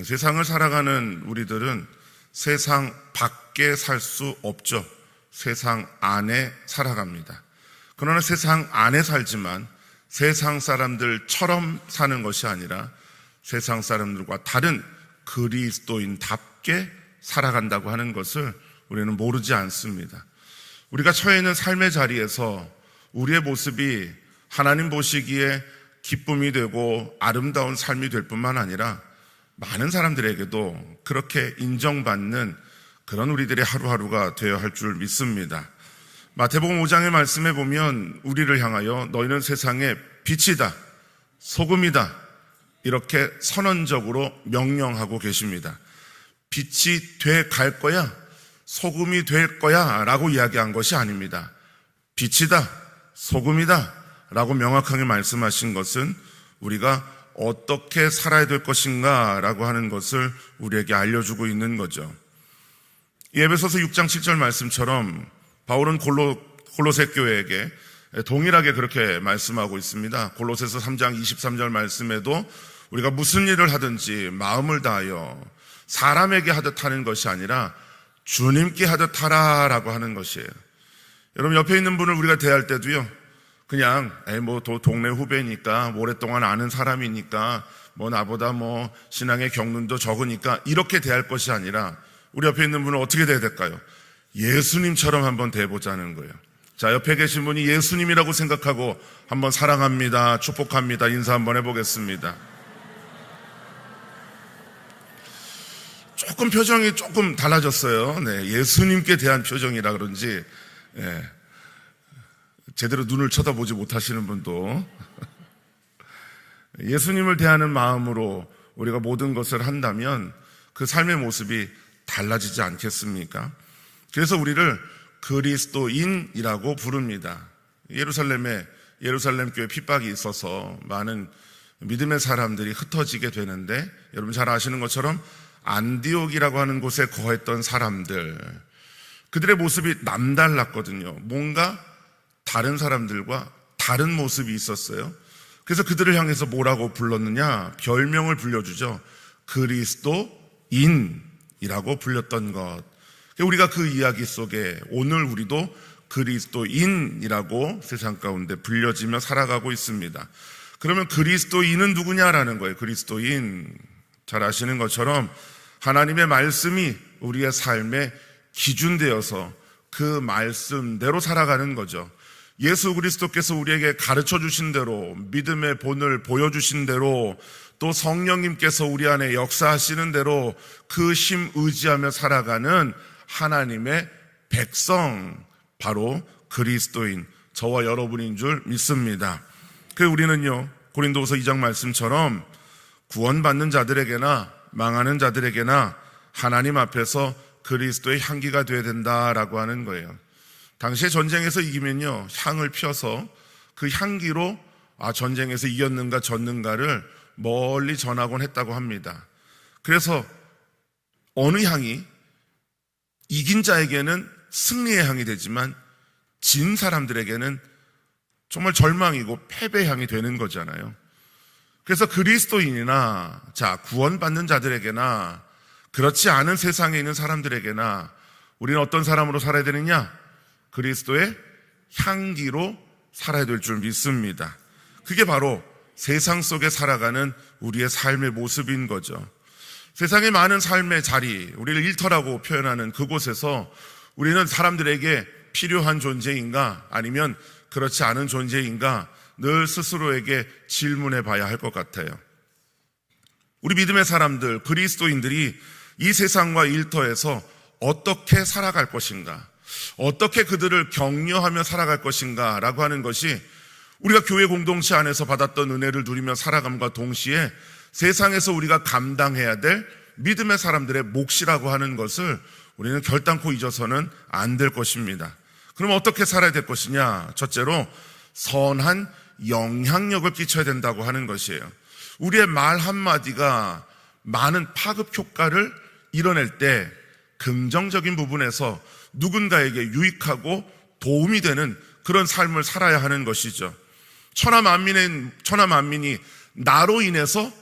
세상을 살아가는 우리들은 세상 밖에 살 수 없죠. 세상 안에 살아갑니다. 그러나 세상 안에 살지만 세상 사람들처럼 사는 것이 아니라 세상 사람들과 다른 그리스도인답게 살아간다고 하는 것을 우리는 모르지 않습니다. 우리가 처해 있는 삶의 자리에서 우리의 모습이 하나님 보시기에 기쁨이 되고 아름다운 삶이 될 뿐만 아니라 많은 사람들에게도 그렇게 인정받는 그런 우리들의 하루하루가 되어야 할 줄 믿습니다. 마태복음 5장의 말씀에 보면 우리를 향하여 너희는 세상의 빛이다, 소금이다 이렇게 선언적으로 명령하고 계십니다. 빛이 돼 갈 거야, 소금이 될 거야 라고 이야기한 것이 아닙니다. 빛이다, 소금이다 라고 명확하게 말씀하신 것은 우리가 어떻게 살아야 될 것인가 라고 하는 것을 우리에게 알려주고 있는 거죠. 에베소서 6장 7절 말씀처럼 바울은 골로새 교회에게 동일하게 그렇게 말씀하고 있습니다. 골로새서 3장 23절 말씀에도 우리가 무슨 일을 하든지 마음을 다하여 사람에게 하듯 하는 것이 아니라 주님께 하듯 하라라고 하는 것이에요. 여러분, 옆에 있는 분을 우리가 대할 때도요, 그냥 동네 후배니까 오랫동안 아는 사람이니까 나보다 신앙의 경륜도 적으니까 이렇게 대할 것이 아니라 우리 옆에 있는 분을 어떻게 대해야 될까요? 예수님처럼 한번 대해보자는 거예요. 자, 옆에 계신 분이 예수님이라고 생각하고 한번 사랑합니다, 축복합니다 인사 한번 해보겠습니다. 조금 표정이 조금 달라졌어요. 네, 예수님께 대한 표정이라 그런지 제대로 눈을 쳐다보지 못하시는 분도 예수님을 대하는 마음으로 우리가 모든 것을 한다면 그 삶의 모습이 달라지지 않겠습니까? 그래서 우리를 그리스도인이라고 부릅니다. 예루살렘 교회 핍박이 있어서 많은 믿음의 사람들이 흩어지게 되는데, 여러분 잘 아시는 것처럼 안디옥이라고 하는 곳에 거했던 사람들, 그들의 모습이 남달랐거든요. 뭔가 다른 사람들과 다른 모습이 있었어요. 그래서 그들을 향해서 뭐라고 불렀느냐? 별명을 불려주죠. 그리스도인이라고 불렸던 것. 우리가 그 이야기 속에 오늘 우리도 그리스도인이라고 세상 가운데 불려지며 살아가고 있습니다. 그러면 그리스도인은 누구냐라는 거예요. 그리스도인, 잘 아시는 것처럼 하나님의 말씀이 우리의 삶에 기준되어서 그 말씀대로 살아가는 거죠. 예수 그리스도께서 우리에게 가르쳐 주신 대로, 믿음의 본을 보여주신 대로, 또 성령님께서 우리 안에 역사하시는 대로 그 힘 의지하며 살아가는 하나님의 백성, 바로 그리스도인, 저와 여러분인 줄 믿습니다. 그래서 우리는요, 고린도후서 2장 말씀처럼 구원받는 자들에게나 망하는 자들에게나 하나님 앞에서 그리스도의 향기가 되어야 된다라고 하는 거예요. 당시에 전쟁에서 이기면요, 향을 피워서 그 향기로 전쟁에서 이겼는가 졌는가를 멀리 전하곤 했다고 합니다. 그래서 어느 향이 이긴 자에게는 승리의 향이 되지만 진 사람들에게는 정말 절망이고 패배의 향이 되는 거잖아요. 그래서 그리스도인이나 구원받는 자들에게나 그렇지 않은 세상에 있는 사람들에게나 우리는 어떤 사람으로 살아야 되느냐? 그리스도의 향기로 살아야 될 줄 믿습니다. 그게 바로 세상 속에 살아가는 우리의 삶의 모습인 거죠. 세상의 많은 삶의 자리, 우리를 일터라고 표현하는 그곳에서 우리는 사람들에게 필요한 존재인가 아니면 그렇지 않은 존재인가 늘 스스로에게 질문해 봐야 할 것 같아요. 우리 믿음의 사람들, 그리스도인들이 이 세상과 일터에서 어떻게 살아갈 것인가, 어떻게 그들을 격려하며 살아갈 것인가 라고 하는 것이 우리가 교회 공동체 안에서 받았던 은혜를 누리며 살아감과 동시에 세상에서 우리가 감당해야 될 믿음의 사람들의 몫이라고 하는 것을 우리는 결단코 잊어서는 안 될 것입니다. 그럼 어떻게 살아야 될 것이냐? 첫째로 선한 영향력을 끼쳐야 된다고 하는 것이에요. 우리의 말 한마디가 많은 파급 효과를 이뤄낼 때 긍정적인 부분에서 누군가에게 유익하고 도움이 되는 그런 삶을 살아야 하는 것이죠. 천하만민이 나로 인해서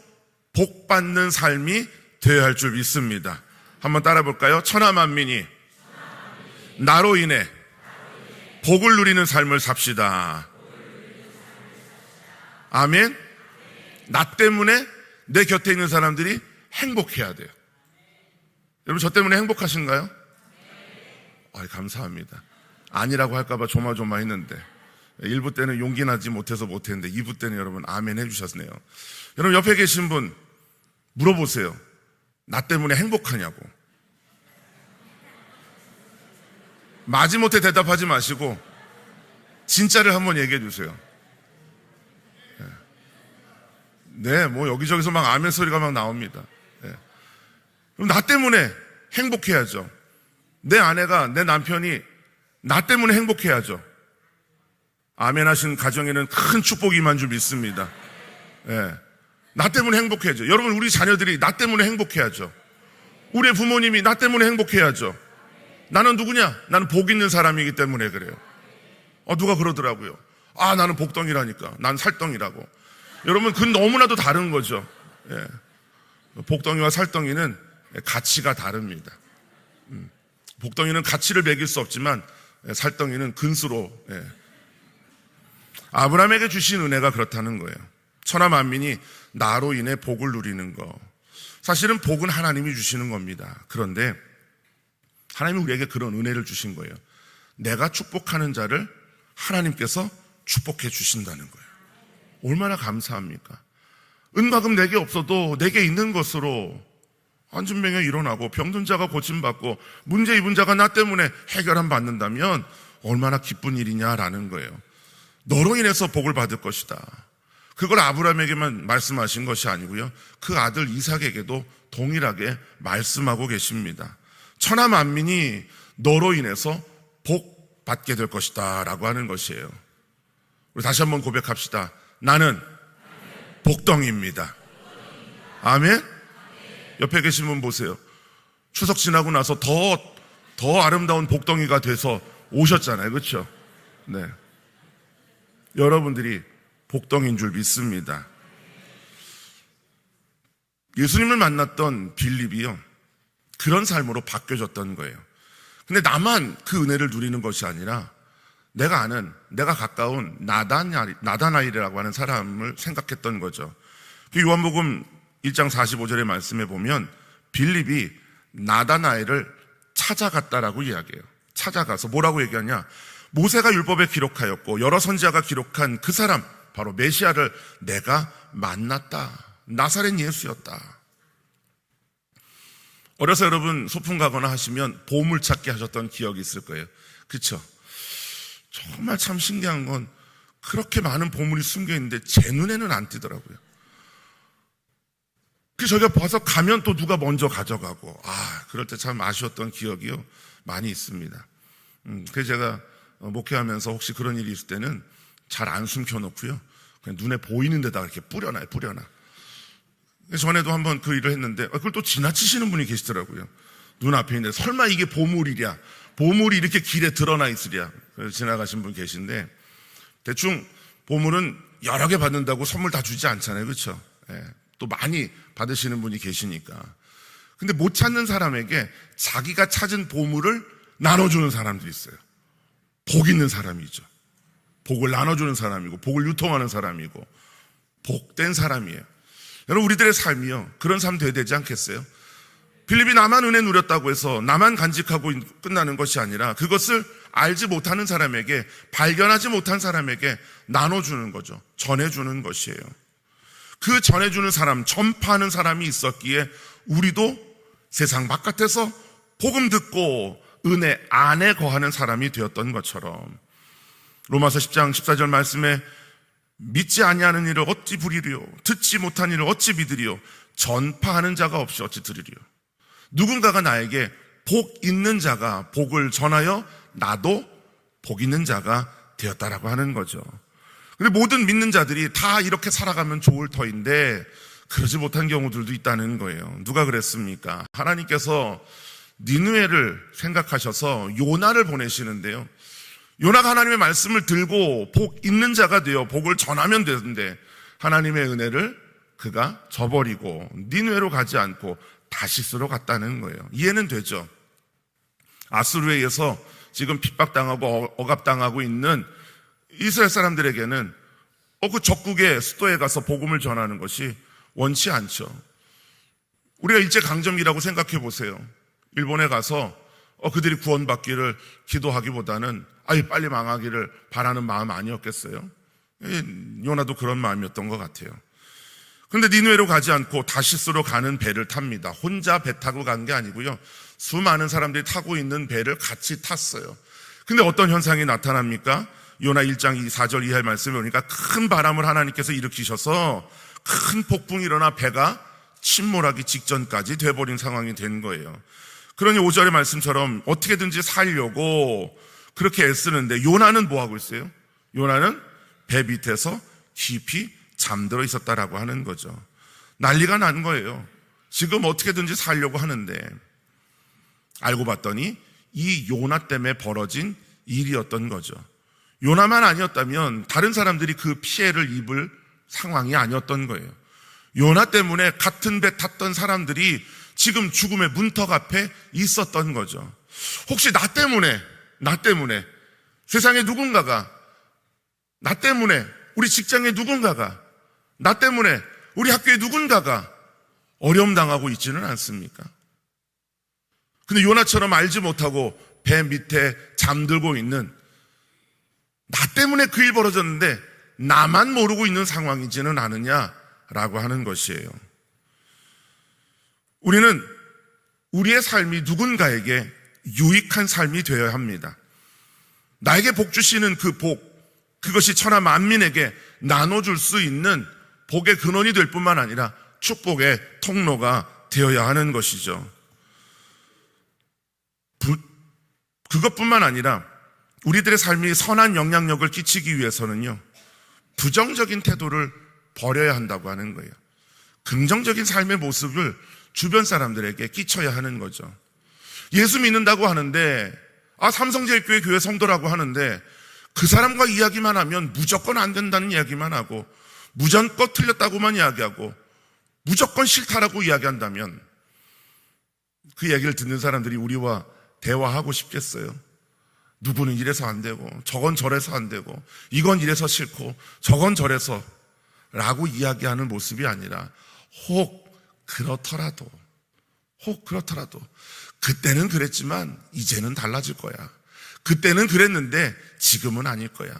복받는 삶이 되어야 할 줄 믿습니다. 한번 따라 볼까요? 천하 만민이 나로 인해 복을 누리는 삶을 삽시다. 아멘. 나 때문에 내 곁에 있는 사람들이 행복해야 돼요. 여러분, 저 때문에 행복하신가요? 감사합니다. 아니라고 할까봐 조마조마했는데 1부 때는 용기 나지 못해서 못했는데 2부 때는 여러분 아멘 해주셨네요. 여러분, 옆에 계신 분 물어보세요. 나 때문에 행복하냐고. 마지못해 대답하지 마시고 진짜를 한번 얘기해 주세요. 네, 뭐 여기저기서 막 아멘 소리가 막 나옵니다. 네. 그럼 나 때문에 행복해야죠. 내 아내가, 내 남편이 나 때문에 행복해야죠. 아멘 하신 가정에는 큰 축복이 임한 줄 믿습니다. 네. 나 때문에 행복해야죠. 여러분, 우리 자녀들이 나 때문에 행복해야죠. 우리 부모님이 나 때문에 행복해야죠. 나는 누구냐? 나는 복 있는 사람이기 때문에 그래요. 누가 그러더라고요. 나는 복덩이라니까. 난 살덩이라고. 여러분, 그건 너무나도 다른 거죠. 예. 복덩이와 살덩이는 가치가 다릅니다. 복덩이는 가치를 매길 수 없지만 살덩이는 근수로. 아브라함에게 주신 은혜가 그렇다는 거예요. 천하 만민이 나로 인해 복을 누리는 거. 사실은 복은 하나님이 주시는 겁니다. 그런데 하나님이 우리에게 그런 은혜를 주신 거예요. 내가 축복하는 자를 하나님께서 축복해 주신다는 거예요. 얼마나 감사합니까? 은과 금 내게 없어도 내게 있는 것으로 안진병이 일어나고 병든 자가 고침받고 문제 입은 자가 나 때문에 해결함 받는다면 얼마나 기쁜 일이냐라는 거예요. 너로 인해서 복을 받을 것이다. 그걸 아브라함에게만 말씀하신 것이 아니고요, 그 아들 이삭에게도 동일하게 말씀하고 계십니다. 천하 만민이 너로 인해서 복 받게 될 것이다 라고 하는 것이에요. 우리 다시 한번 고백합시다. 나는 복덩이입니다. 아멘. 옆에 계신 분 보세요. 추석 지나고 나서 더 아름다운 복덩이가 돼서 오셨잖아요. 그렇죠? 네. 여러분들이 복덩이인 줄 믿습니다. 예수님을 만났던 빌립이요, 그런 삶으로 바뀌어졌던 거예요. 근데 나만 그 은혜를 누리는 것이 아니라 내가 아는, 내가 가까운 나다나엘이라고 하는 사람을 생각했던 거죠. 요한복음 1장 45절의 말씀에 보면 빌립이 나다나엘을 찾아갔다라고 이야기해요. 찾아가서 뭐라고 얘기하냐? 모세가 율법에 기록하였고 여러 선지자가 기록한 그 사람, 바로 메시아를 내가 만났다. 나사렛 예수였다. 어려서 여러분 소풍 가거나 하시면 보물찾기 하셨던 기억이 있을 거예요. 그렇죠? 정말 참 신기한 건 그렇게 많은 보물이 숨겨있는데 제 눈에는 안 띄더라고요. 저희가 봐서 가면 또 누가 먼저 가져가고, 그럴 때 참 아쉬웠던 기억이요 많이 있습니다. 그래서 제가 목회하면서 혹시 그런 일이 있을 때는 잘 안 숨겨놓고요, 그냥 눈에 보이는 데다가 이렇게 뿌려놔요. 전에도 한번 그 일을 했는데 그걸 또 지나치시는 분이 계시더라고요. 눈앞에 있는데 설마 이게 보물이랴, 보물이 이렇게 길에 드러나 있으랴. 그래서 지나가신 분 계신데, 대충 보물은 여러 개 받는다고 선물 다 주지 않잖아요. 그렇죠? 또 많이 받으시는 분이 계시니까. 근데 못 찾는 사람에게 자기가 찾은 보물을 나눠주는 사람도 있어요. 복 있는 사람이죠. 복을 나눠주는 사람이고 복을 유통하는 사람이고 복된 사람이에요. 여러분, 우리들의 삶이요, 그런 삶 돼야 되지 않겠어요? 빌립이 나만 은혜 누렸다고 해서 나만 간직하고 끝나는 것이 아니라 그것을 알지 못하는 사람에게, 발견하지 못한 사람에게 나눠주는 거죠. 전해주는 것이에요. 그 전해주는 사람, 전파하는 사람이 있었기에 우리도 세상 바깥에서 복음 듣고 은혜 안에 거하는 사람이 되었던 것처럼, 로마서 10장 14절 말씀에 믿지 아니하는 일을 어찌 부리리요, 듣지 못한 일을 어찌 믿으리요, 전파하는 자가 없이 어찌 들으리요. 누군가가 나에게 복 있는 자가 복을 전하여 나도 복 있는 자가 되었다라고 하는 거죠. 근데 모든 믿는 자들이 다 이렇게 살아가면 좋을 터인데 그러지 못한 경우들도 있다는 거예요. 누가 그랬습니까? 하나님께서 니느웨를 생각하셔서 요나를 보내시는데요, 요나가 하나님의 말씀을 들고 복 있는 자가 되어 복을 전하면 되는데 하나님의 은혜를 그가 저버리고 니느웨로 가지 않고 다시스로 갔다는 거예요. 이해는 되죠? 아수르에 의해서 지금 핍박당하고 억압당하고 있는 이스라엘 사람들에게는 그 적국의 수도에 가서 복음을 전하는 것이 원치 않죠. 우리가 일제강점기라고 생각해 보세요. 일본에 가서 그들이 구원받기를 기도하기보다는 빨리 망하기를 바라는 마음 아니었겠어요? 요나도 그런 마음이었던 것 같아요. 그런데 니느웨로 가지 않고 다시스로 가는 배를 탑니다. 혼자 배 타고 간 게 아니고요, 수많은 사람들이 타고 있는 배를 같이 탔어요. 근데 어떤 현상이 나타납니까? 요나 1장 4절 이하의 말씀에 보니까 큰 바람을 하나님께서 일으키셔서 큰 폭풍이 일어나 배가 침몰하기 직전까지 돼버린 상황이 된 거예요. 그러니 5절의 말씀처럼 어떻게든지 살려고 그렇게 애쓰는데 요나는 뭐 하고 있어요? 요나는 배 밑에서 깊이 잠들어 있었다라고 하는 거죠. 난리가 난 거예요. 지금 어떻게든지 살려고 하는데, 알고 봤더니 이 요나 때문에 벌어진 일이었던 거죠. 요나만 아니었다면 다른 사람들이 그 피해를 입을 상황이 아니었던 거예요. 요나 때문에 같은 배 탔던 사람들이 지금 죽음의 문턱 앞에 있었던 거죠. 혹시 나 때문에 세상에 누군가가, 나 때문에 우리 직장에 누군가가, 나 때문에 우리 학교에 누군가가 어려움 당하고 있지는 않습니까? 근데 요나처럼 알지 못하고 배 밑에 잠들고 있는, 나 때문에 그 일 벌어졌는데 나만 모르고 있는 상황이지는 않느냐라고 하는 것이에요. 우리는 우리의 삶이 누군가에게 유익한 삶이 되어야 합니다. 나에게 복 주시는 그 복, 그것이 천하 만민에게 나눠줄 수 있는 복의 근원이 될 뿐만 아니라 축복의 통로가 되어야 하는 것이죠. 그것뿐만 아니라 우리들의 삶이 선한 영향력을 끼치기 위해서는요, 부정적인 태도를 버려야 한다고 하는 거예요. 긍정적인 삶의 모습을 주변 사람들에게 끼쳐야 하는 거죠. 예수 믿는다고 하는데, 삼성제일교회 교회 성도라고 하는데 그 사람과 이야기만 하면 무조건 안 된다는 이야기만 하고, 무조건 틀렸다고만 이야기하고, 무조건 싫다라고 이야기한다면 그 얘기를 듣는 사람들이 우리와 대화하고 싶겠어요? 누구는 이래서 안 되고, 저건 저래서 안 되고, 이건 이래서 싫고, 저건 저래서 라고 이야기하는 모습이 아니라, 혹 그렇더라도 그때는 그랬지만 이제는 달라질 거야. 그때는 그랬는데 지금은 아닐 거야.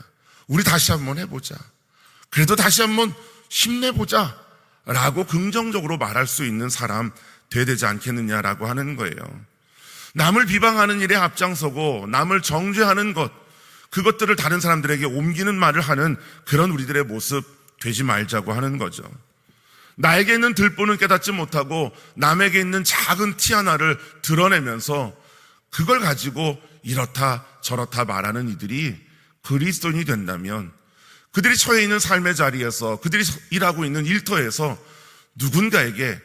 우리 다시 한번 해보자. 그래도 다시 한번 힘내보자 라고 긍정적으로 말할 수 있는 사람 돼야 되지 않겠느냐라고 하는 거예요. 남을 비방하는 일에 앞장서고 남을 정죄하는 것, 그것들을 다른 사람들에게 옮기는 말을 하는 그런 우리들의 모습 되지 말자고 하는 거죠. 나에게 있는 들보는 깨닫지 못하고 남에게 있는 작은 티 하나를 드러내면서 그걸 가지고 이렇다 저렇다 말하는 이들이 그리스도인이 된다면, 그들이 처해 있는 삶의 자리에서, 그들이 일하고 있는 일터에서 누군가에게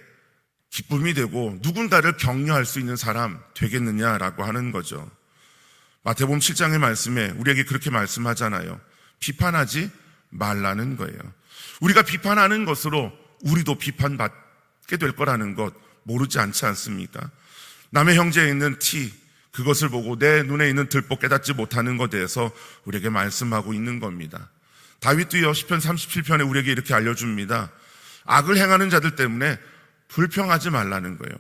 기쁨이 되고 누군가를 격려할 수 있는 사람 되겠느냐라고 하는 거죠. 마태복음 7장의 말씀에 우리에게 그렇게 말씀하잖아요. 비판하지 말라는 거예요. 우리가 비판하는 것으로 우리도 비판받게 될 거라는 것 모르지 않지 않습니까? 남의 형제에 있는 티, 그것을 보고 내 눈에 있는 들보 깨닫지 못하는 것에 대해서 우리에게 말씀하고 있는 겁니다. 다윗도요, 시편 37편에 우리에게 이렇게 알려줍니다. 악을 행하는 자들 때문에 불평하지 말라는 거예요.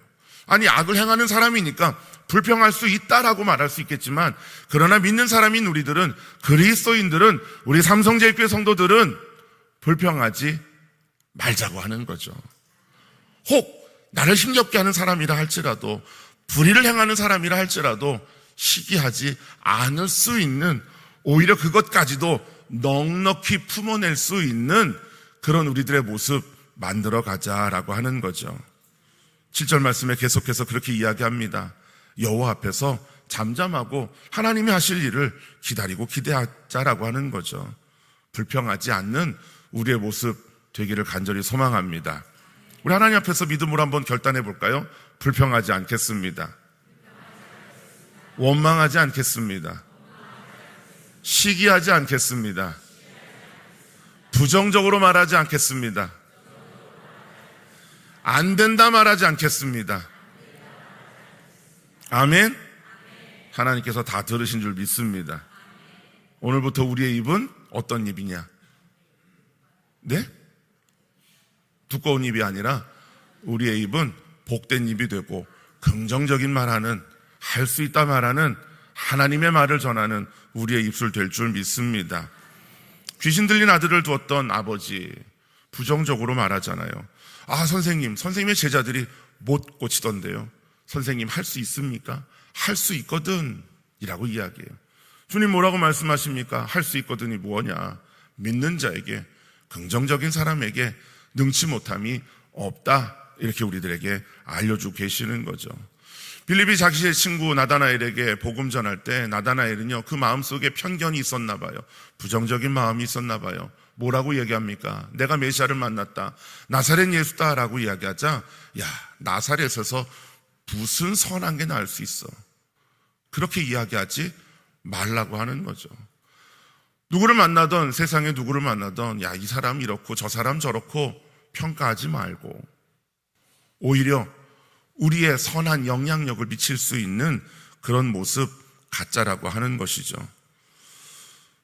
아니, 악을 행하는 사람이니까 불평할 수 있다라고 말할 수 있겠지만, 그러나 믿는 사람인 우리들은, 그리스도인들은, 우리 삼성제일교회 성도들은 불평하지 말자고 하는 거죠. 혹 나를 힘겹게 하는 사람이라 할지라도, 불의를 행하는 사람이라 할지라도 시기하지 않을 수 있는, 오히려 그것까지도 넉넉히 품어낼 수 있는 그런 우리들의 모습 만들어 가자라고 하는 거죠. 7절 말씀에 계속해서 그렇게 이야기합니다. 여호와 앞에서 잠잠하고 하나님이 하실 일을 기다리고 기대하자라고 하는 거죠. 불평하지 않는 우리의 모습 되기를 간절히 소망합니다. 우리 하나님 앞에서 믿음으로 한번 결단해 볼까요? 불평하지 않겠습니다. 원망하지 않겠습니다. 시기하지 않겠습니다. 부정적으로 말하지 않겠습니다. 안 된다 말하지 않겠습니다. 아멘? 하나님께서 다 들으신 줄 믿습니다. 오늘부터 우리의 입은 어떤 입이냐? 네? 두꺼운 입이 아니라 우리의 입은 복된 입이 되고 긍정적인 말하는, 할 수 있다 말하는, 하나님의 말을 전하는 우리의 입술 될 줄 믿습니다. 귀신 들린 아들을 두었던 아버지, 부정적으로 말하잖아요. 아, 선생님의 제자들이 못 고치던데요. 선생님, 할 수 있습니까? 할 수 있거든 이라고 이야기해요. 주님 뭐라고 말씀하십니까? 할 수 있거든이 뭐냐? 믿는 자에게, 긍정적인 사람에게 능치 못함이 없다, 이렇게 우리들에게 알려주고 계시는 거죠. 빌립이 자기의 친구 나다나엘에게 복음 전할 때 나다나엘은요, 그 마음속에 편견이 있었나 봐요. 부정적인 마음이 있었나 봐요. 뭐라고 얘기합니까? 내가 메시아를 만났다, 나사렛 예수다 라고 이야기하자, 야, 나사렛에서 무슨 선한 게 나올 수 있어, 그렇게 이야기하지 말라고 하는 거죠. 누구를 만나던, 세상에 누구를 만나던, 야, 이 사람 이렇고 저 사람 저렇고 평가하지 말고 오히려 우리의 선한 영향력을 미칠 수 있는 그런 모습 갖자라고 하는 것이죠.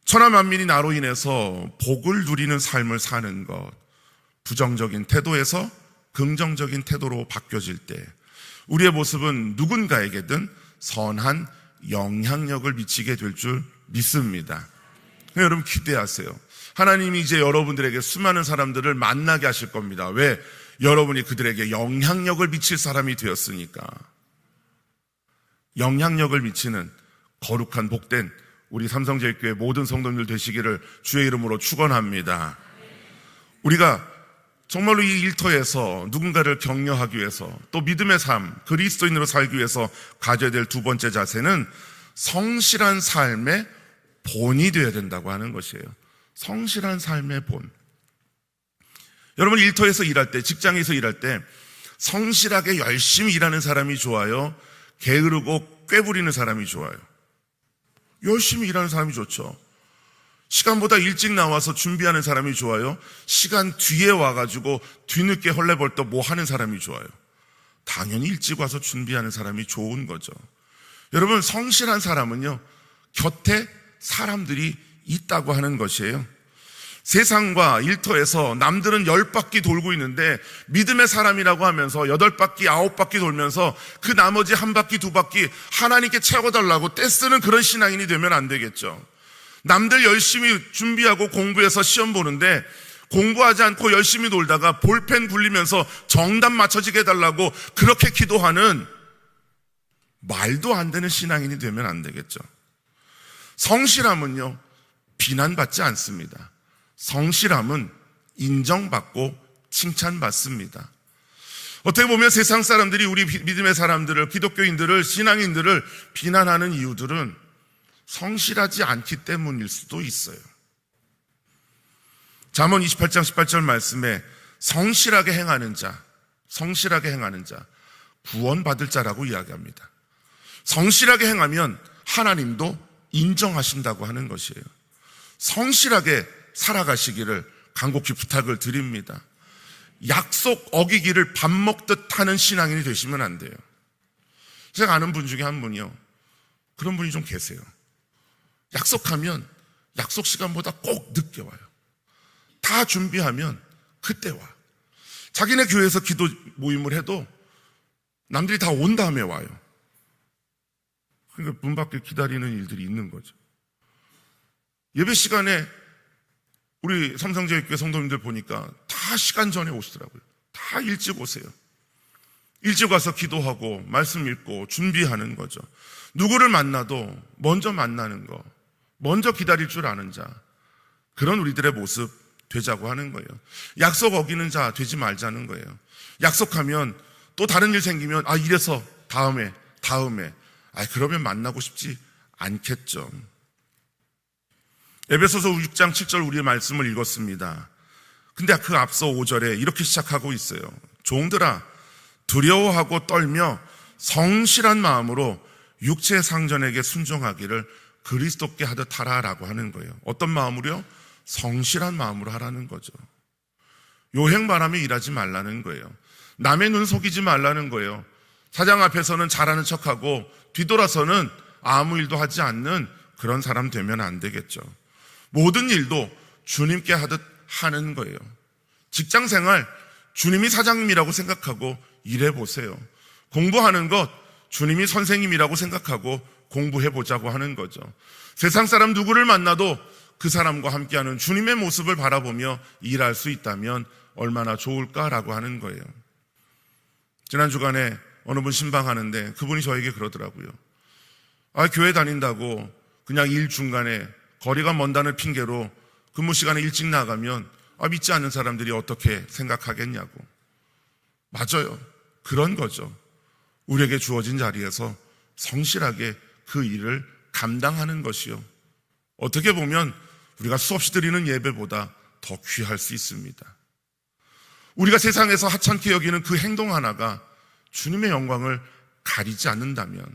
천하 만민이 나로 인해서 복을 누리는 삶을 사는 것, 부정적인 태도에서 긍정적인 태도로 바뀌어질 때 우리의 모습은 누군가에게든 선한 영향력을 미치게 될 줄 믿습니다. 여러분 기대하세요. 하나님이 이제 여러분들에게 수많은 사람들을 만나게 하실 겁니다. 왜? 여러분이 그들에게 영향력을 미칠 사람이 되었으니까. 영향력을 미치는 거룩한 복된 우리 삼성제일교회 모든 성도님들 되시기를 주의 이름으로 축원합니다. 우리가 정말로 이 일터에서 누군가를 격려하기 위해서, 또 믿음의 삶, 그리스도인으로 살기 위해서 가져야 될 두 번째 자세는 성실한 삶의 본이 되어야 된다고 하는 것이에요. 성실한 삶의 본. 여러분 일터에서 일할 때, 직장에서 일할 때 성실하게 열심히 일하는 사람이 좋아요? 게으르고 꾀부리는 사람이 좋아요? 열심히 일하는 사람이 좋죠. 시간보다 일찍 나와서 준비하는 사람이 좋아요? 시간 뒤에 와가지고 뒤늦게 헐레벌떡 뭐 하는 사람이 좋아요? 당연히 일찍 와서 준비하는 사람이 좋은 거죠. 여러분 성실한 사람은요, 곁에 사람들이 있다고 하는 것이에요. 세상과 일터에서 남들은 10바퀴 돌고 있는데 믿음의 사람이라고 하면서 8바퀴, 9바퀴 돌면서 그 나머지 1바퀴, 2바퀴 하나님께 채워달라고 떼쓰는 그런 신앙인이 되면 안 되겠죠. 남들 열심히 준비하고 공부해서 시험 보는데 공부하지 않고 열심히 놀다가 볼펜 굴리면서 정답 맞춰지게 해달라고 그렇게 기도하는 말도 안 되는 신앙인이 되면 안 되겠죠. 성실함은요, 비난받지 않습니다. 성실함은 인정받고 칭찬받습니다. 어떻게 보면 세상 사람들이 우리 믿음의 사람들을, 기독교인들을, 신앙인들을 비난하는 이유들은 성실하지 않기 때문일 수도 있어요. 잠언 28장 18절 말씀에 성실하게 행하는 자 구원받을 자라고 이야기합니다. 성실하게 행하면 하나님도 인정하신다고 하는 것이에요. 성실하게 살아가시기를 간곡히 부탁을 드립니다. 약속 어기기를 밥 먹듯 하는 신앙인이 되시면 안 돼요. 제가 아는 분 중에 한 분이요, 그런 분이 좀 계세요. 약속하면 약속 시간보다 꼭 늦게 와요. 다 준비하면 그때 와. 자기네 교회에서 기도 모임을 해도 남들이 다 온 다음에 와요. 그러니까 문 밖에 기다리는 일들이 있는 거죠. 예배 시간에 우리 삼성제일교회 성도님들 보니까 다 시간 전에 오시더라고요. 다 일찍 오세요. 일찍 와서 기도하고 말씀 읽고 준비하는 거죠. 누구를 만나도 먼저 만나는 거, 먼저 기다릴 줄 아는 자, 그런 우리들의 모습 되자고 하는 거예요. 약속 어기는 자 되지 말자는 거예요. 약속하면 또 다른 일 생기면 이래서 다음에 그러면 만나고 싶지 않겠죠. 에베소서 6장 7절 우리의 말씀을 읽었습니다. 근데 그 앞서 5절에 이렇게 시작하고 있어요. 종들아, 두려워하고 떨며 성실한 마음으로 육체의 상전에게 순종하기를 그리스도께 하듯 하라라고 하는 거예요. 어떤 마음으로요? 성실한 마음으로 하라는 거죠. 요행바람에 일하지 말라는 거예요. 남의 눈 속이지 말라는 거예요. 사장 앞에서는 잘하는 척하고 뒤돌아서는 아무 일도 하지 않는 그런 사람 되면 안 되겠죠. 모든 일도 주님께 하듯 하는 거예요. 직장생활 주님이 사장님이라고 생각하고 일해보세요. 공부하는 것 주님이 선생님이라고 생각하고 공부해보자고 하는 거죠. 세상 사람 누구를 만나도 그 사람과 함께하는 주님의 모습을 바라보며 일할 수 있다면 얼마나 좋을까라고 하는 거예요. 지난 주간에 어느 분 신방하는데 그분이 저에게 그러더라고요. 교회 다닌다고 그냥 일 중간에 거리가 먼다는 핑계로 근무 시간에 일찍 나가면 믿지 않는 사람들이 어떻게 생각하겠냐고. 맞아요. 그런 거죠. 우리에게 주어진 자리에서 성실하게 그 일을 감당하는 것이요. 어떻게 보면 우리가 수없이 드리는 예배보다 더 귀할 수 있습니다. 우리가 세상에서 하찮게 여기는 그 행동 하나가 주님의 영광을 가리지 않는다면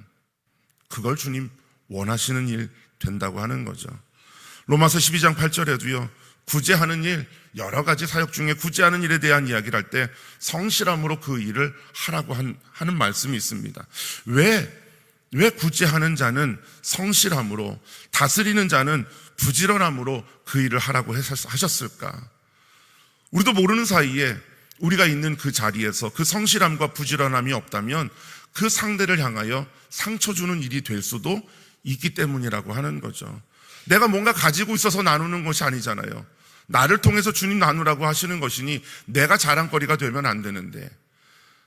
그걸 주님 원하시는 일 된다고 하는 거죠. 로마서 12장 8절에도요. 구제하는 일, 여러 가지 사역 중에 구제하는 일에 대한 이야기를 할 때 성실함으로 그 일을 하라고 하는 말씀이 있습니다. 왜 구제하는 자는 성실함으로, 다스리는 자는 부지런함으로 그 일을 하라고 하셨을까? 우리도 모르는 사이에 우리가 있는 그 자리에서 그 성실함과 부지런함이 없다면 그 상대를 향하여 상처 주는 일이 될 수도 있기 때문이라고 하는 거죠. 내가 뭔가 가지고 있어서 나누는 것이 아니잖아요. 나를 통해서 주님 나누라고 하시는 것이니 내가 자랑거리가 되면 안 되는데,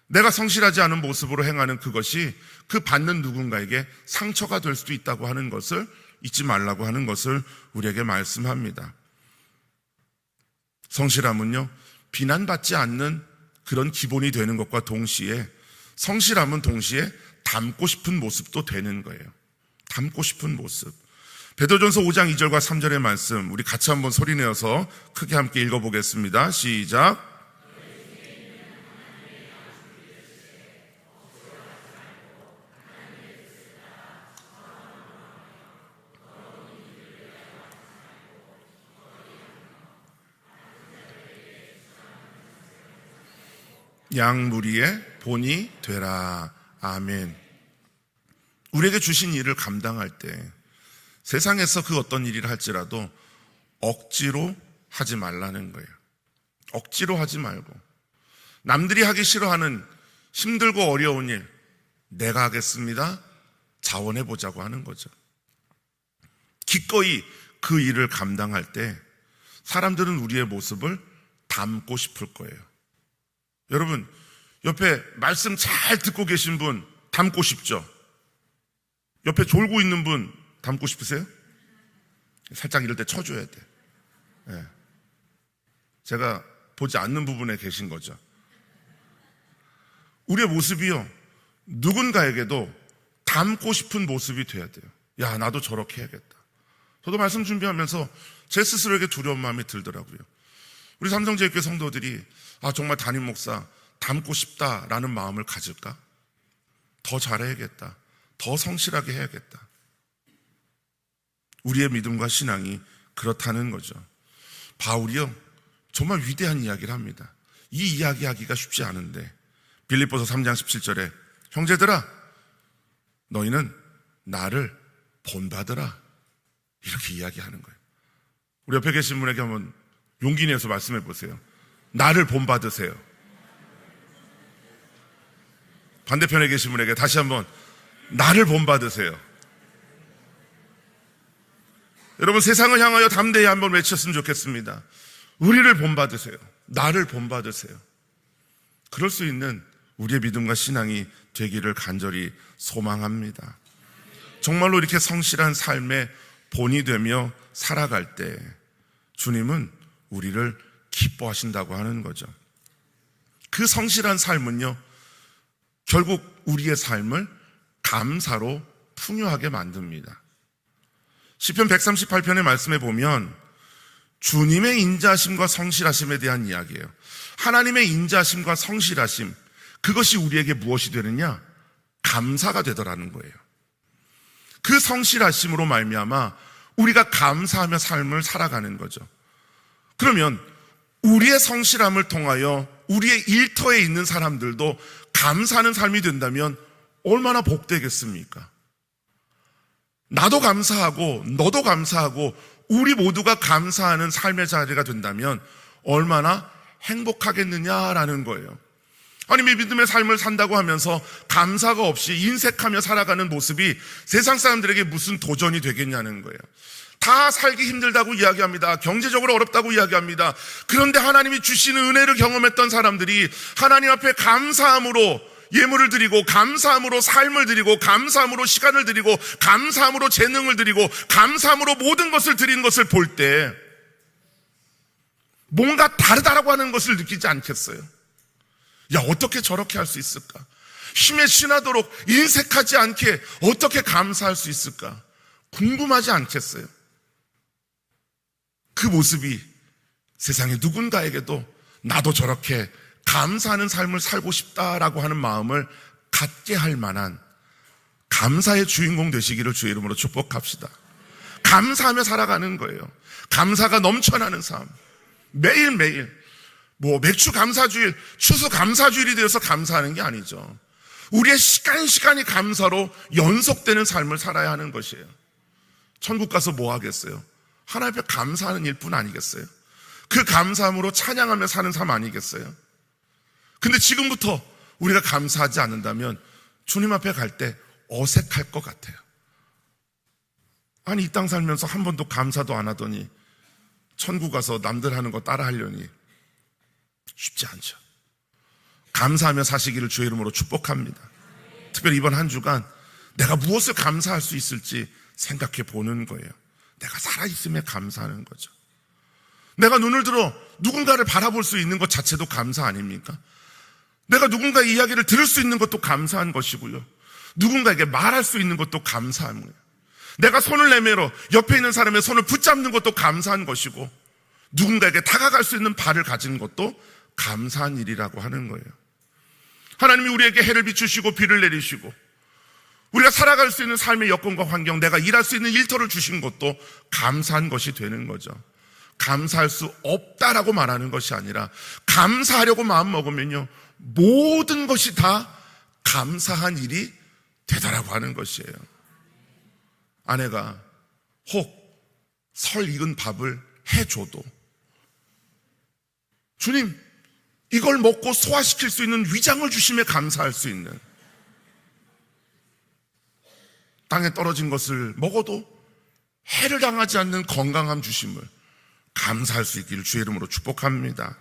내가 성실하지 않은 모습으로 행하는 그것이 그 받는 누군가에게 상처가 될 수도 있다고 하는 것을 잊지 말라고 하는 것을 우리에게 말씀합니다. 성실함은요, 비난받지 않는 그런 기본이 되는 것과 동시에, 성실함은 동시에 닮고 싶은 모습도 되는 거예요. 닮고 싶은 모습. 베드로전서 5장 2절과 3절의 말씀 우리 같이 한번 소리내어서 크게 함께 읽어보겠습니다. 시작. 양무리의 본이 되라. 아멘. 우리에게 주신 일을 감당할 때 세상에서 그 어떤 일을 할지라도 억지로 하지 말라는 거예요. 억지로 하지 말고, 남들이 하기 싫어하는 힘들고 어려운 일 내가 하겠습니다 자원해보자고 하는 거죠. 기꺼이 그 일을 감당할 때 사람들은 우리의 모습을 닮고 싶을 거예요. 여러분, 옆에 말씀 잘 듣고 계신 분 닮고 싶죠? 옆에 졸고 있는 분 닮고 싶으세요? 살짝 이럴 때 쳐줘야 돼. 네. 제가 보지 않는 부분에 계신 거죠. 우리의 모습이요, 누군가에게도 닮고 싶은 모습이 돼야 돼요. 야, 나도 저렇게 해야겠다. 저도 말씀 준비하면서 제 스스로에게 두려운 마음이 들더라고요. 우리 삼성제일교회 성도들이 정말 담임 목사 닮고 싶다라는 마음을 가질까? 더 잘해야겠다. 더 성실하게 해야겠다. 우리의 믿음과 신앙이 그렇다는 거죠. 바울이요, 정말 위대한 이야기를 합니다. 이 이야기하기가 쉽지 않은데 빌립보서 3장 17절에 형제들아 너희는 나를 본받으라 이렇게 이야기하는 거예요. 우리 옆에 계신 분에게 한번 용기 내서 말씀해 보세요. 나를 본받으세요. 반대편에 계신 분에게 다시 한번 나를 본받으세요. 여러분, 세상을 향하여 담대히 한번 외쳤으면 좋겠습니다. 우리를 본받으세요. 나를 본받으세요. 그럴 수 있는 우리의 믿음과 신앙이 되기를 간절히 소망합니다. 정말로 이렇게 성실한 삶의 본이 되며 살아갈 때 주님은 우리를 기뻐하신다고 하는 거죠. 그 성실한 삶은요, 결국 우리의 삶을 감사로 풍요하게 만듭니다. 시편 138편의 말씀에 보면 주님의 인자하심과 성실하심에 대한 이야기예요. 하나님의 인자하심과 성실하심, 그것이 우리에게 무엇이 되느냐? 감사가 되더라는 거예요. 그 성실하심으로 말미암아 우리가 감사하며 삶을 살아가는 거죠. 그러면 우리의 성실함을 통하여 우리의 일터에 있는 사람들도 감사하는 삶이 된다면 얼마나 복되겠습니까? 나도 감사하고 너도 감사하고 우리 모두가 감사하는 삶의 자리가 된다면 얼마나 행복하겠느냐라는 거예요. 하나님의 믿음의 삶을 산다고 하면서 감사가 없이 인색하며 살아가는 모습이 세상 사람들에게 무슨 도전이 되겠냐는 거예요. 다 살기 힘들다고 이야기합니다. 경제적으로 어렵다고 이야기합니다. 그런데 하나님이 주시는 은혜를 경험했던 사람들이 하나님 앞에 감사함으로 예물을 드리고, 감사함으로 삶을 드리고, 감사함으로 시간을 드리고, 감사함으로 재능을 드리고, 감사함으로 모든 것을 드리는 것을 볼 때 뭔가 다르다라고 하는 것을 느끼지 않겠어요? 야, 어떻게 저렇게 할 수 있을까? 힘에 신하도록 인색하지 않게 어떻게 감사할 수 있을까? 궁금하지 않겠어요? 그 모습이 세상의 누군가에게도 나도 저렇게 감사하는 삶을 살고 싶다라고 하는 마음을 갖게 할 만한 감사의 주인공 되시기를 주의 이름으로 축복합시다. 감사하며 살아가는 거예요. 감사가 넘쳐나는 삶. 매일매일 맥주 감사주일, 추수 감사주일이 되어서 감사하는 게 아니죠. 우리의 시간이 감사로 연속되는 삶을 살아야 하는 것이에요. 천국 가서 뭐 하겠어요? 하나님 앞에 감사하는 일뿐 아니겠어요? 그 감사함으로 찬양하며 사는 삶 아니겠어요? 근데 지금부터 우리가 감사하지 않는다면 주님 앞에 갈 때 어색할 것 같아요. 아니, 이 땅 살면서 한 번도 감사도 안 하더니 천국 가서 남들 하는 거 따라 하려니 쉽지 않죠. 감사하며 사시기를 주의 이름으로 축복합니다. 특별히 이번 한 주간 내가 무엇을 감사할 수 있을지 생각해 보는 거예요. 내가 살아있음에 감사하는 거죠. 내가 눈을 들어 누군가를 바라볼 수 있는 것 자체도 감사 아닙니까? 내가 누군가의 이야기를 들을 수 있는 것도 감사한 것이고요. 누군가에게 말할 수 있는 것도 감사한 거예요. 내가 손을 내밀어 옆에 있는 사람의 손을 붙잡는 것도 감사한 것이고, 누군가에게 다가갈 수 있는 발을 가진 것도 감사한 일이라고 하는 거예요. 하나님이 우리에게 해를 비추시고 비를 내리시고 우리가 살아갈 수 있는 삶의 여건과 환경, 내가 일할 수 있는 일터를 주신 것도 감사한 것이 되는 거죠. 감사할 수 없다라고 말하는 것이 아니라 감사하려고 마음먹으면요, 모든 것이 다 감사한 일이 되더라고 하는 것이에요. 아내가 혹 설 익은 밥을 해줘도 주님, 이걸 먹고 소화시킬 수 있는 위장을 주심에 감사할 수 있는, 땅에 떨어진 것을 먹어도 해를 당하지 않는 건강함 주심을 감사할 수 있기를 주의 이름으로 축복합니다.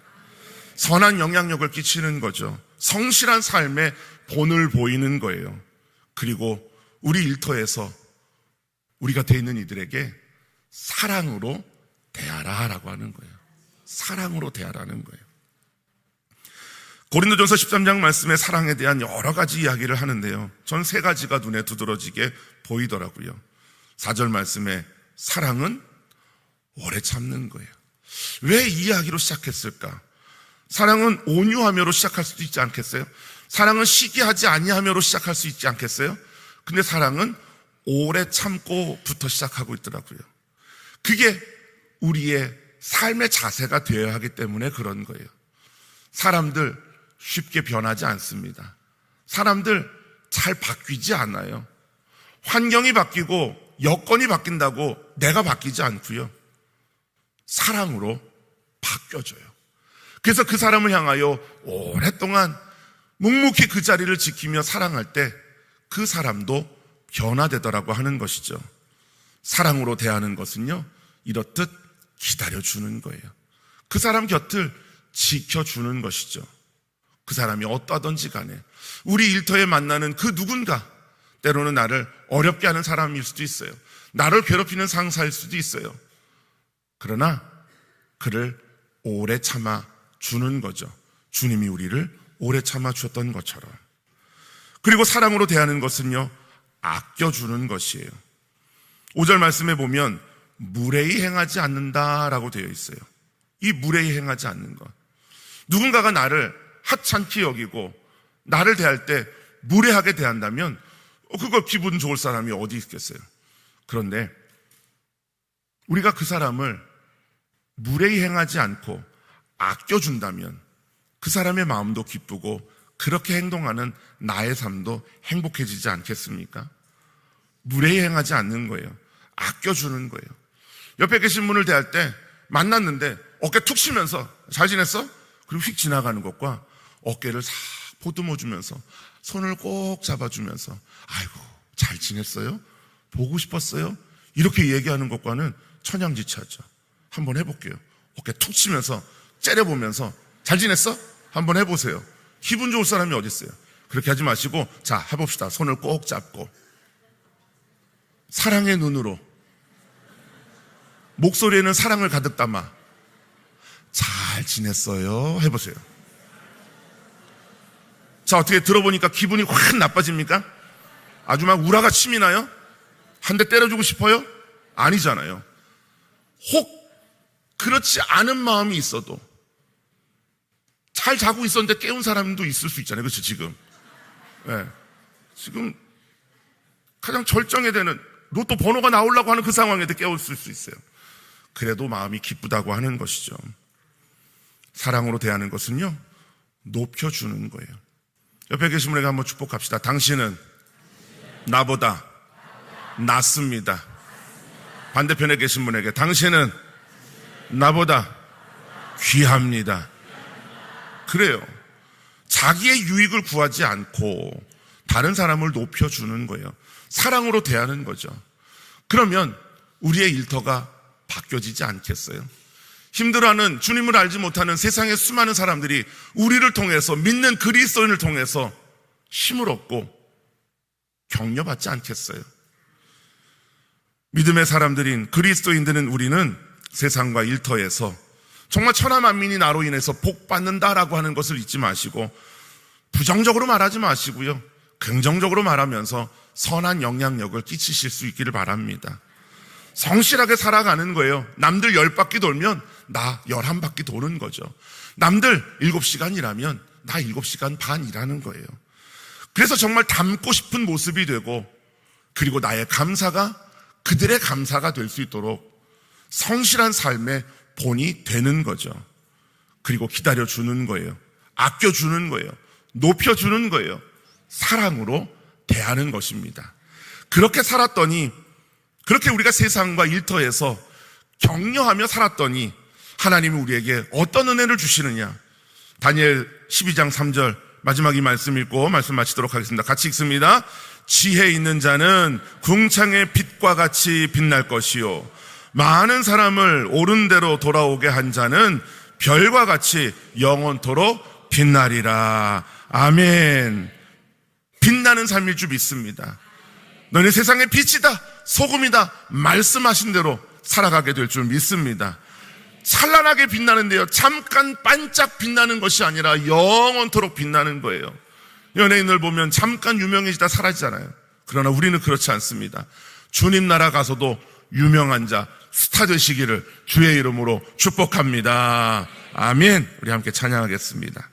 선한 영향력을 끼치는 거죠. 성실한 삶의 본을 보이는 거예요. 그리고 우리 일터에서 우리가 돼 있는 이들에게 사랑으로 대하라라고 하는 거예요. 사랑으로 대하라는 거예요. 고린도전서 13장 말씀에 사랑에 대한 여러 가지 이야기를 하는데요, 전 세 가지가 눈에 두드러지게 보이더라고요. 4절 말씀에 사랑은 오래 참는 거예요. 왜 이 이야기로 시작했을까? 사랑은 온유하며로 시작할 수도 있지 않겠어요? 사랑은 시기하지 아니하며로 시작할 수 있지 않겠어요? 근데 사랑은 오래 참고부터 시작하고 있더라고요. 그게 우리의 삶의 자세가 되어야 하기 때문에 그런 거예요. 사람들 쉽게 변하지 않습니다. 사람들 잘 바뀌지 않아요. 환경이 바뀌고 여건이 바뀐다고 내가 바뀌지 않고요, 사랑으로 바뀌어져요. 그래서 그 사람을 향하여 오랫동안 묵묵히 그 자리를 지키며 사랑할 때 그 사람도 변화되더라고 하는 것이죠. 사랑으로 대하는 것은요, 이렇듯 기다려주는 거예요. 그 사람 곁을 지켜주는 것이죠. 그 사람이 어떠하든지 간에 우리 일터에 만나는 그 누군가, 때로는 나를 어렵게 하는 사람일 수도 있어요. 나를 괴롭히는 상사일 수도 있어요. 그러나 그를 오래 참아 주는 거죠. 주님이 우리를 오래 참아 주셨던 것처럼. 그리고 사랑으로 대하는 것은요, 아껴주는 것이에요. 5절 말씀에 보면 무례히 행하지 않는다라고 되어 있어요. 이 무례히 행하지 않는 것, 누군가가 나를 하찮게 여기고 나를 대할 때 무례하게 대한다면 그걸 기분 좋을 사람이 어디 있겠어요? 그런데 우리가 그 사람을 무례히 행하지 않고 아껴준다면 그 사람의 마음도 기쁘고 그렇게 행동하는 나의 삶도 행복해지지 않겠습니까? 무례행하지 않는 거예요. 아껴주는 거예요. 옆에 계신 분을 대할 때 만났는데 어깨 툭 치면서 잘 지냈어? 그리고 휙 지나가는 것과 어깨를 싹 보듬어주면서 손을 꼭 잡아주면서 아이고 잘 지냈어요? 보고 싶었어요? 이렇게 얘기하는 것과는 천양지차죠. 한번 해볼게요. 어깨 툭 치면서 째려보면서 잘 지냈어? 한번 해보세요. 기분 좋을 사람이 어디 있어요? 그렇게 하지 마시고 자 해봅시다. 손을 꼭 잡고 사랑의 눈으로 목소리에는 사랑을 가득 담아 잘 지냈어요? 해보세요. 자, 어떻게 들어보니까 기분이 확 나빠집니까? 아주 막 우라가 침이 나요? 한 대 때려주고 싶어요? 아니잖아요. 혹 그렇지 않은 마음이 있어도 잘 자고 있었는데 깨운 사람도 있을 수 있잖아요. 그렇죠? 지금 네. 지금 가장 절정에 되는 로또 번호가 나오려고 하는 그 상황에도 깨웠을 수 있어요. 그래도 마음이 기쁘다고 하는 것이죠. 사랑으로 대하는 것은요, 높여주는 거예요. 옆에 계신 분에게 한번 축복합시다. 당신은 나보다 낫습니다. 반대편에 계신 분에게 당신은 나보다 귀합니다. 그래요. 자기의 유익을 구하지 않고 다른 사람을 높여주는 거예요. 사랑으로 대하는 거죠. 그러면 우리의 일터가 바뀌어지지 않겠어요? 힘들어하는 주님을 알지 못하는 세상의 수많은 사람들이 우리를 통해서 믿는 그리스도인을 통해서 힘을 얻고 격려받지 않겠어요? 믿음의 사람들인 그리스도인들은 우리는 세상과 일터에서 정말 천하만민이 나로 인해서 복 받는다라고 하는 것을 잊지 마시고 부정적으로 말하지 마시고요. 긍정적으로 말하면서 선한 영향력을 끼치실 수 있기를 바랍니다. 성실하게 살아가는 거예요. 남들 10바퀴 돌면 나 11바퀴 도는 거죠. 남들 7시간 일하면 나 7시간 반 일하는 거예요. 그래서 정말 닮고 싶은 모습이 되고 그리고 나의 감사가 그들의 감사가 될 수 있도록 성실한 삶의 본이 되는 거죠. 그리고 기다려주는 거예요. 아껴주는 거예요. 높여주는 거예요. 사랑으로 대하는 것입니다. 그렇게 살았더니 그렇게 우리가 세상과 일터에서 격려하며 살았더니 하나님이 우리에게 어떤 은혜를 주시느냐. 다니엘 12장 3절 마지막 이 말씀 읽고 말씀 마치도록 하겠습니다. 같이 읽습니다. 지혜 있는 자는 궁창의 빛과 같이 빛날 것이요 많은 사람을 옳은 대로 돌아오게 한 자는 별과 같이 영원토록 빛나리라. 아멘. 빛나는 삶일 줄 믿습니다. 너네 세상의 빛이다, 소금이다 말씀하신 대로 살아가게 될 줄 믿습니다. 찬란하게 빛나는데요, 잠깐 반짝 빛나는 것이 아니라 영원토록 빛나는 거예요. 연예인을 보면 잠깐 유명해지다 사라지잖아요. 그러나 우리는 그렇지 않습니다. 주님 나라 가서도 유명한 자, 스타 되시기를 주의 이름으로 축복합니다. 아멘. 우리 함께 찬양하겠습니다.